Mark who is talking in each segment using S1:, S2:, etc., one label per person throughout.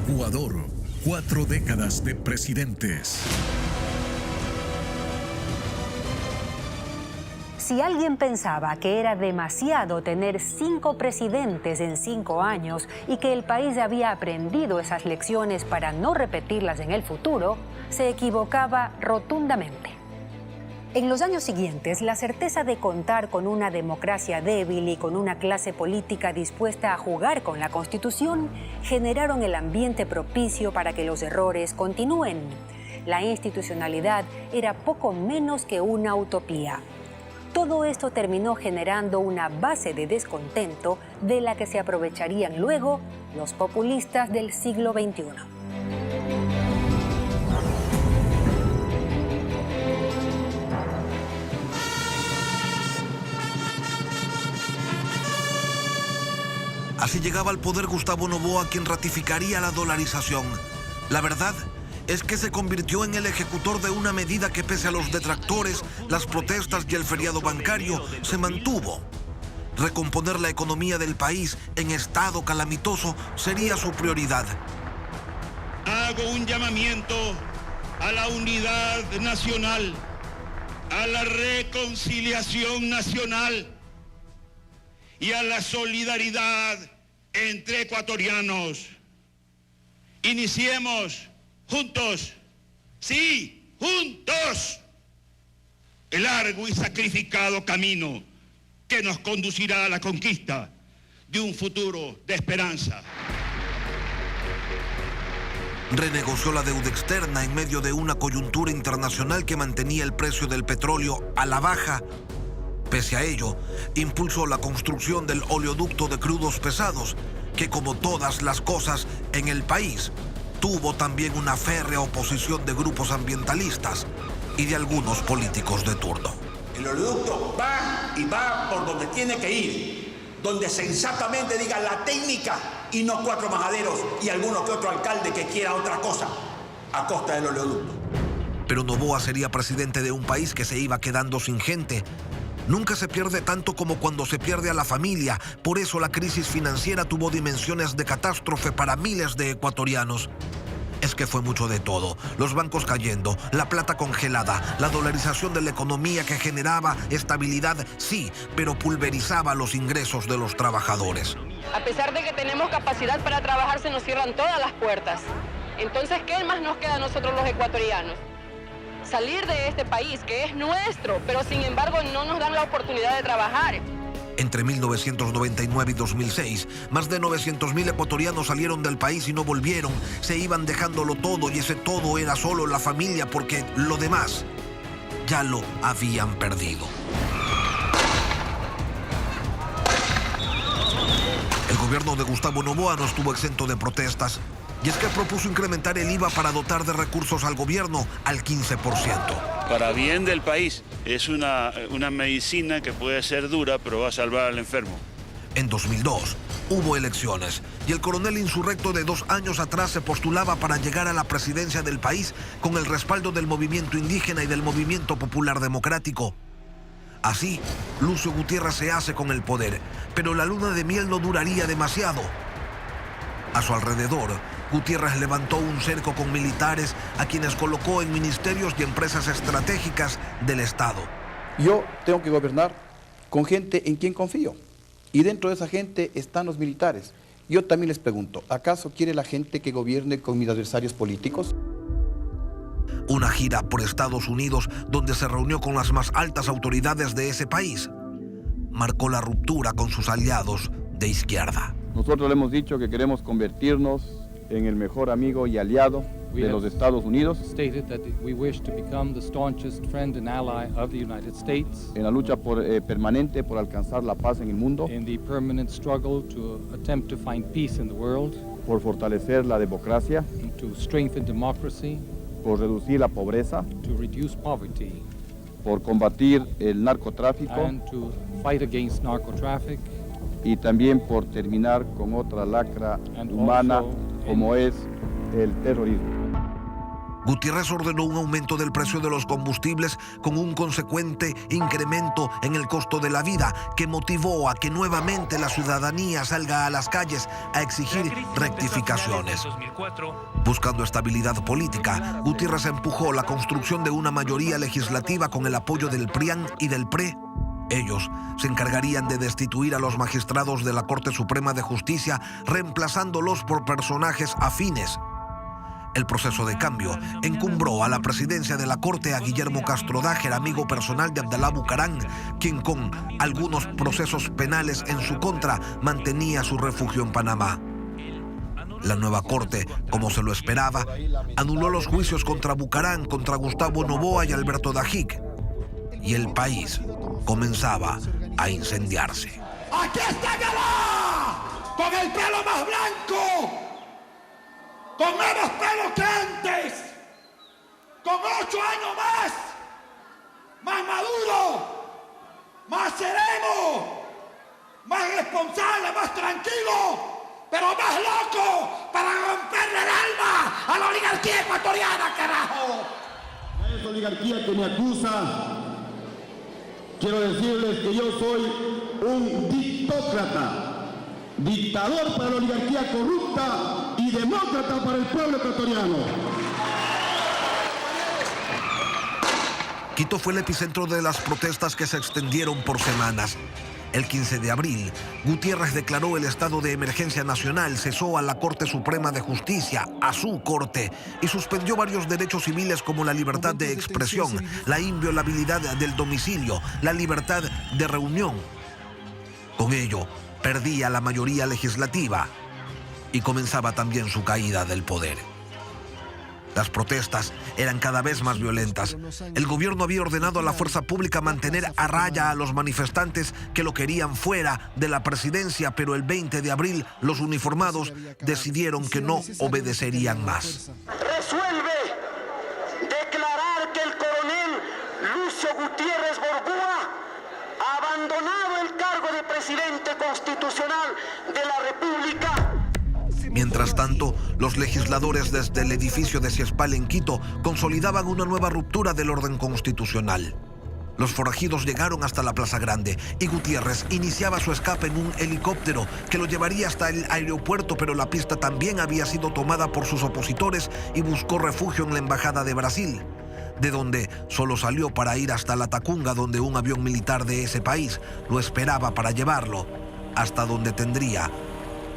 S1: Ecuador, 4 décadas de presidentes.
S2: Si alguien pensaba que era demasiado tener 5 presidentes en 5 años y que el país había aprendido esas lecciones para no repetirlas en el futuro, se equivocaba rotundamente. En los años siguientes, la certeza de contar con una democracia débil y con una clase política dispuesta a jugar con la Constitución generaron el ambiente propicio para que los errores continúen. La institucionalidad era poco menos que una utopía. Todo esto terminó generando una base de descontento de la que se aprovecharían luego los populistas del siglo XXI.
S3: Así llegaba al poder Gustavo Noboa, quien ratificaría la dolarización. La verdad es que se convirtió en el ejecutor de una medida que, pese a los detractores, las protestas y el feriado bancario, se mantuvo. Recomponer la economía del país en estado calamitoso sería su prioridad.
S4: Hago un llamamiento a la unidad nacional, a la reconciliación nacional y a la solidaridad entre ecuatorianos. Iniciemos juntos, sí, juntos, el largo y sacrificado camino que nos conducirá a la conquista de un futuro de esperanza.
S3: Renegoció la deuda externa en medio de una coyuntura internacional que mantenía el precio del petróleo a la baja. Pese a ello, impulsó la construcción del oleoducto de crudos pesados, que, como todas las cosas en el país, tuvo también una férrea oposición de grupos ambientalistas y de algunos políticos de turno.
S5: El oleoducto va y va por donde tiene que ir, donde sensatamente diga la técnica y no 4 majaderos y alguno que otro alcalde que quiera otra cosa a costa del oleoducto.
S3: Pero Noboa sería presidente de un país que se iba quedando sin gente. Nunca se pierde tanto como cuando se pierde a la familia. Por eso la crisis financiera tuvo dimensiones de catástrofe para miles de ecuatorianos. Es que fue mucho de todo. Los bancos cayendo, la plata congelada, la dolarización de la economía que generaba estabilidad, sí, pero pulverizaba los ingresos de los trabajadores.
S6: A pesar de que tenemos capacidad para trabajar, se nos cierran todas las puertas. Entonces, ¿qué más nos queda a nosotros los ecuatorianos? Salir de este país, que es nuestro, pero sin embargo no nos dan la oportunidad de trabajar.
S3: Entre 1999 y 2006, más de 900.000 ecuatorianos salieron del país y no volvieron. Se iban dejándolo todo y ese todo era solo la familia, porque lo demás ya lo habían perdido. El gobierno de Gustavo Noboa no estuvo exento de protestas. Y es que propuso incrementar el IVA para dotar de recursos al gobierno al 15%.
S7: Para bien del país, es una medicina que puede ser dura, pero va a salvar al enfermo.
S3: En 2002 hubo elecciones y el coronel insurrecto de 2 años atrás se postulaba para llegar a la presidencia del país con el respaldo del movimiento indígena y del movimiento popular democrático. Así, Lucio Gutiérrez se hace con el poder, pero la luna de miel no duraría demasiado. A su alrededor, Gutiérrez levantó un cerco con militares a quienes colocó en ministerios y empresas estratégicas del Estado.
S8: Yo tengo que gobernar con gente en quien confío. Y dentro de esa gente están los militares. Yo también les pregunto, ¿acaso quiere la gente que gobierne con mis adversarios políticos?
S3: Una gira por Estados Unidos donde se reunió con las más altas autoridades de ese país marcó la ruptura con sus aliados de izquierda.
S9: Nosotros le hemos dicho que queremos convertirnos en el mejor amigo y aliado de los Estados Unidos en la lucha permanente por alcanzar la paz en el mundo, por fortalecer la democracia, por reducir la pobreza, por combatir el narcotráfico y también por terminar con otra lacra humana como es el terrorismo.
S3: Gutiérrez ordenó un aumento del precio de los combustibles con un consecuente incremento en el costo de la vida que motivó a que nuevamente la ciudadanía salga a las calles a exigir rectificaciones. Buscando estabilidad política, Gutiérrez empujó la construcción de una mayoría legislativa con el apoyo del PRIAN y del PRE. Ellos se encargarían de destituir a los magistrados de la Corte Suprema de Justicia, reemplazándolos por personajes afines. El proceso de cambio encumbró a la presidencia de la Corte a Guillermo Castro Dájer, amigo personal de Abdalá Bucaram, quien con algunos procesos penales en su contra mantenía su refugio en Panamá. La nueva Corte, como se lo esperaba, anuló los juicios contra Bucaram, contra Gustavo Noboa y Alberto Dajic. Y el país comenzaba a incendiarse.
S5: ¡Aquí está Galá! ¡Con el pelo más blanco! ¡Con menos pelo que antes! ¡Con 8 años más! ¡Más maduro! ¡Más sereno! ¡Más responsable! ¡Más tranquilo! ¡Pero más loco! ¡Para romperle el alma a la oligarquía ecuatoriana, carajo!
S10: A esa oligarquía que me acusa, quiero decirles que yo soy un dictócrata, dictador para la oligarquía corrupta y demócrata para el pueblo ecuatoriano.
S3: Quito fue el epicentro de las protestas que se extendieron por semanas. El 15 de abril, Gutiérrez declaró el estado de emergencia nacional, cesó a la Corte Suprema de Justicia, a su corte, y suspendió varios derechos civiles como la libertad de expresión, la inviolabilidad del domicilio, la libertad de reunión. Con ello, perdía la mayoría legislativa y comenzaba también su caída del poder. Las protestas eran cada vez más violentas. El gobierno había ordenado a la fuerza pública mantener a raya a los manifestantes que lo querían fuera de la presidencia, pero el 20 de abril los uniformados decidieron que no obedecerían más.
S11: Resuelve declarar que el coronel Lucio Gutiérrez Borgúa ha abandonado el cargo de presidente constitucional de la República.
S3: Mientras tanto, los legisladores desde el edificio de Ciespal en Quito consolidaban una nueva ruptura del orden constitucional. Los forajidos llegaron hasta la Plaza Grande y Gutiérrez iniciaba su escape en un helicóptero que lo llevaría hasta el aeropuerto, pero la pista también había sido tomada por sus opositores y buscó refugio en la Embajada de Brasil, de donde solo salió para ir hasta La Tacunga, donde un avión militar de ese país lo esperaba para llevarlo hasta donde tendría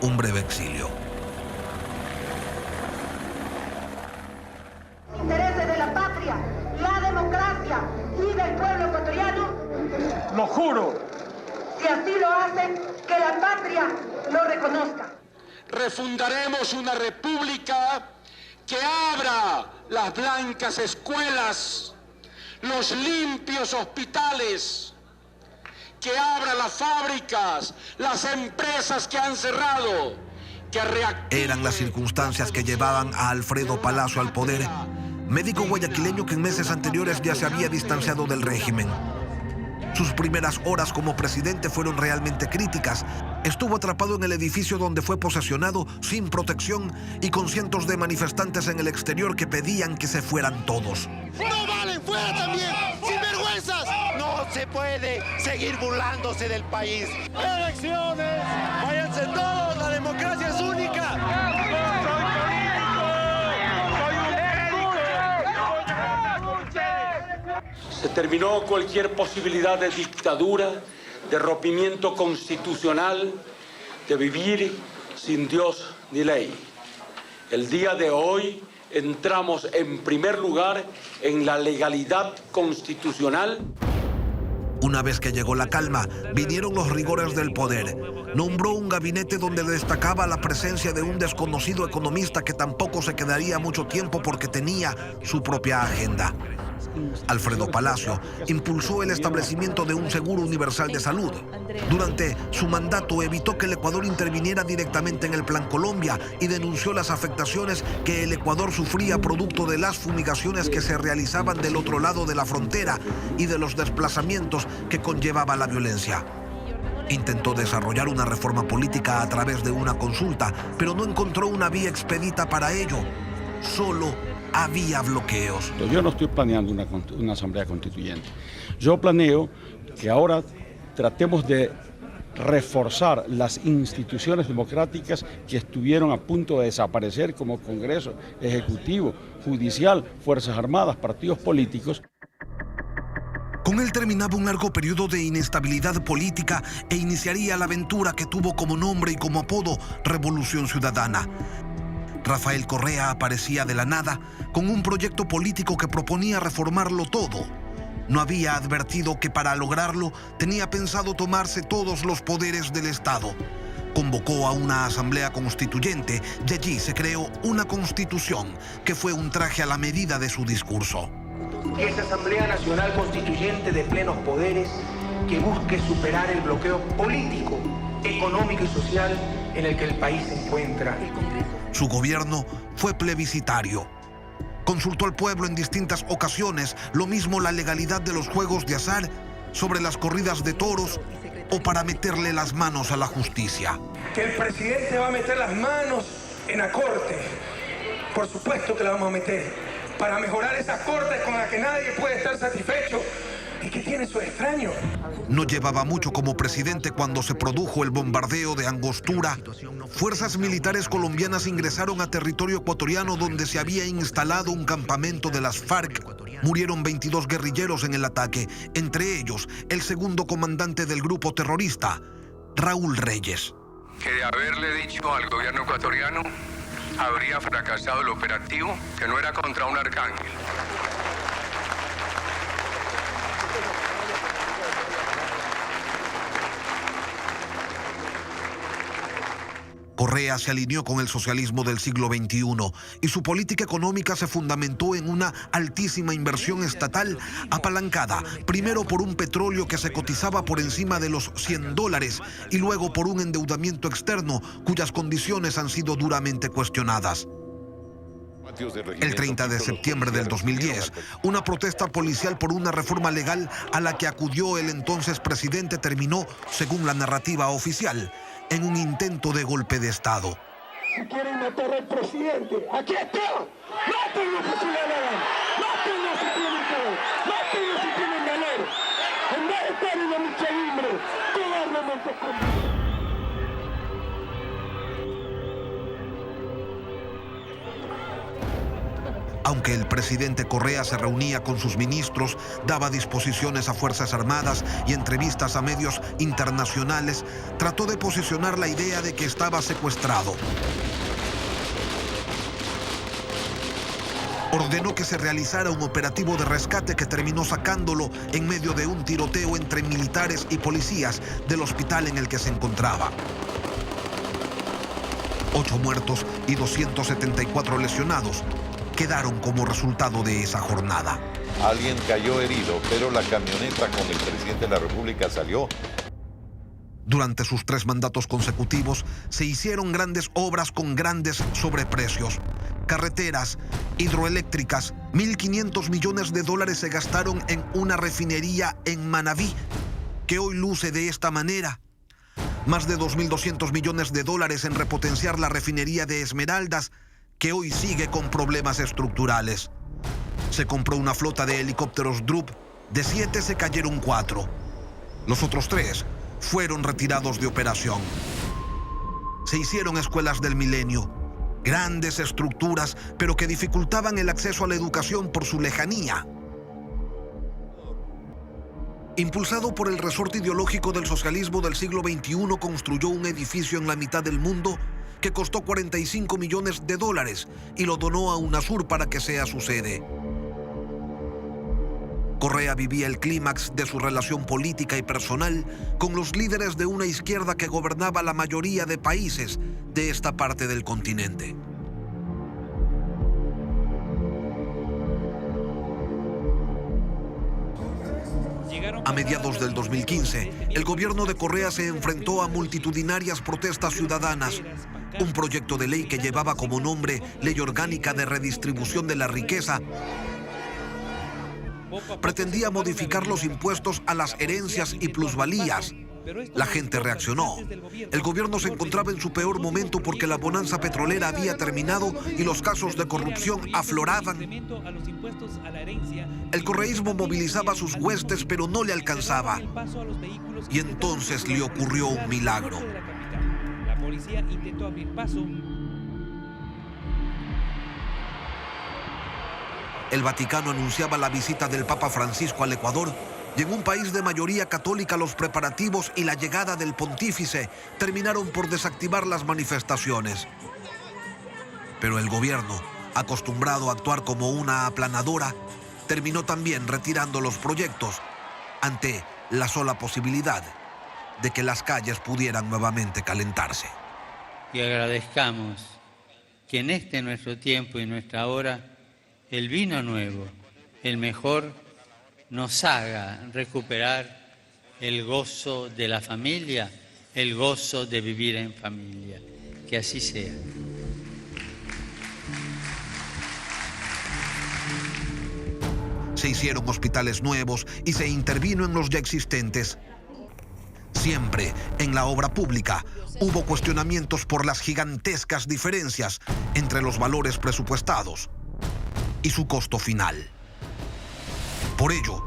S3: un breve exilio.
S12: Intereses de la patria, la democracia y del pueblo ecuatoriano.
S11: Lo juro.
S12: Si así lo hacen, que la patria lo reconozca.
S11: Refundaremos una república que abra las blancas escuelas, los limpios hospitales, que abra las fábricas, las empresas que han cerrado, que reactive.
S3: Eran las circunstancias que llevaban a Alfredo Palacio al poder, médico guayaquileño que en meses anteriores ya se había distanciado del régimen. Sus primeras horas como presidente fueron realmente críticas. Estuvo atrapado en el edificio donde fue posesionado, sin protección y con cientos de manifestantes en el exterior que pedían que se fueran todos.
S13: ¡No valen! ¡Fuera también! ¡Sinvergüenzas!
S14: No se puede seguir burlándose del país.
S13: ¡Elecciones! ¡Váyanse todos! ¡La democracia es única!
S11: Se terminó cualquier posibilidad de dictadura, de rompimiento constitucional, de vivir sin Dios ni ley. El día de hoy entramos en primer lugar en la legalidad constitucional.
S3: Una vez que llegó la calma, vinieron los rigores del poder. Nombró un gabinete donde destacaba la presencia de un desconocido economista que tampoco se quedaría mucho tiempo porque tenía su propia agenda. Alfredo Palacio impulsó el establecimiento de un seguro universal de salud. Durante su mandato evitó que el Ecuador interviniera directamente en el Plan Colombia y denunció las afectaciones que el Ecuador sufría producto de las fumigaciones que se realizaban del otro lado de la frontera y de los desplazamientos que conllevaba la violencia. Intentó desarrollar una reforma política a través de una consulta, pero no encontró una vía expedita para ello. Solo había bloqueos.
S15: Yo no estoy planeando una asamblea constituyente. Yo planeo que ahora tratemos de reforzar las instituciones democráticas que estuvieron a punto de desaparecer, como Congreso, Ejecutivo, Judicial, Fuerzas Armadas, partidos políticos.
S3: Con él terminaba un largo periodo de inestabilidad política e iniciaría la aventura que tuvo como nombre y como apodo Revolución Ciudadana. Rafael Correa aparecía de la nada con un proyecto político que proponía reformarlo todo. No había advertido que para lograrlo tenía pensado tomarse todos los poderes del Estado. Convocó a una asamblea constituyente y allí se creó una constitución que fue un traje a la medida de su discurso.
S16: Que esa Asamblea Nacional Constituyente de plenos poderes que busque superar el bloqueo político, económico y social en el que el país se encuentra.
S3: Su gobierno fue plebiscitario. Consultó al pueblo en distintas ocasiones, lo mismo la legalidad de los juegos de azar, sobre las corridas de toros o para meterle las manos a la justicia.
S16: Que el presidente va a meter las manos en la corte. Por supuesto que la vamos a meter. Para mejorar esa corte con la que nadie puede estar satisfecho y que tiene su extraño.
S3: No llevaba mucho como presidente cuando se produjo el bombardeo de Angostura. Fuerzas militares colombianas ingresaron a territorio ecuatoriano donde se había instalado un campamento de las FARC. Murieron 22 guerrilleros en el ataque, entre ellos el segundo comandante del grupo terrorista, Raúl Reyes.
S17: Que de haberle dicho al gobierno ecuatoriano habría fracasado el operativo, que no era contra un arcángel.
S3: Correa se alineó con el socialismo del siglo XXI y su política económica se fundamentó en una altísima inversión estatal apalancada, primero por un petróleo que se cotizaba por encima de los $100 y luego por un endeudamiento externo cuyas condiciones han sido duramente cuestionadas. El 30 de septiembre del 2010, una protesta policial por una reforma legal a la que acudió el entonces presidente terminó, según la narrativa oficial, en un intento de golpe de Estado.
S16: Si quieren matar al presidente, aquí está. Mátenlo si le hagan. Mátenlo si tienen poder. Mátenlo si tienen valor. En vez de estar en la lucha libre, cobardemente escondido.
S3: Aunque el presidente Correa se reunía con sus ministros, daba disposiciones a Fuerzas Armadas y entrevistas a medios internacionales, trató de posicionar la idea de que estaba secuestrado. Ordenó que se realizara un operativo de rescate que terminó sacándolo en medio de un tiroteo entre militares y policías del hospital en el que se encontraba. 8 muertos y 274 lesionados quedaron como resultado de esa jornada.
S18: Alguien cayó herido, pero la camioneta con el presidente de la República salió.
S3: Durante sus 3 mandatos consecutivos se hicieron grandes obras con grandes sobreprecios. Carreteras, hidroeléctricas, $1.500 millones se gastaron en una refinería en Manabí, que hoy luce de esta manera. Más de $2.200 millones en repotenciar la refinería de Esmeraldas, que hoy sigue con problemas estructurales. Se compró una flota de helicópteros Drup, de 7 se cayeron 4. Los otros 3 fueron retirados de operación. Se hicieron escuelas del milenio, grandes estructuras, pero que dificultaban el acceso a la educación por su lejanía. Impulsado por el resorte ideológico del socialismo del siglo XXI, construyó un edificio en la mitad del mundo que costó $45 millones y lo donó a UNASUR para que sea su sede. Correa vivía el clímax de su relación política y personal con los líderes de una izquierda que gobernaba la mayoría de países de esta parte del continente. A mediados del 2015, el gobierno de Correa se enfrentó a multitudinarias protestas ciudadanas. Un proyecto de ley que llevaba como nombre Ley Orgánica de Redistribución de la Riqueza pretendía modificar los impuestos a las herencias y plusvalías, La gente reaccionó. El gobierno se encontraba en su peor momento porque la bonanza petrolera había terminado y los casos de corrupción afloraban. El correísmo movilizaba sus huestes, pero no le alcanzaba. Y entonces le ocurrió un milagro.
S19: La policía intentó abrir paso.
S3: El Vaticano anunciaba la visita del Papa Francisco al Ecuador y en un país de mayoría católica los preparativos y la llegada del pontífice terminaron por desactivar las manifestaciones. Pero el gobierno, acostumbrado a actuar como una aplanadora, terminó también retirando los proyectos ante la sola posibilidad de que las calles pudieran nuevamente calentarse.
S20: Y agradezcamos que en este nuestro tiempo y nuestra hora el vino nuevo, el mejor, nos haga recuperar el gozo de la familia, el gozo de vivir en familia. Que así sea.
S3: Se hicieron hospitales nuevos y se intervino en los ya existentes. Siempre en la obra pública hubo cuestionamientos por las gigantescas diferencias entre los valores presupuestados y su costo final. Por ello,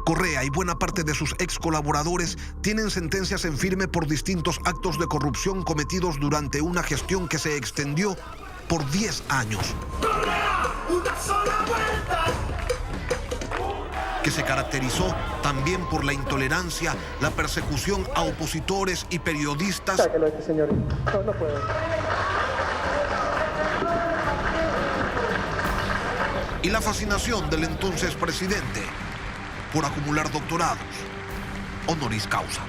S3: Correa y buena parte de sus ex colaboradores tienen sentencias en firme por distintos actos de corrupción cometidos durante una gestión que se extendió por 10 años. Que se caracterizó también por la intolerancia, la persecución a opositores y periodistas.
S21: Sáquelo a este señor. No puedo.
S3: Y la fascinación del entonces presidente por acumular doctorados honoris causa.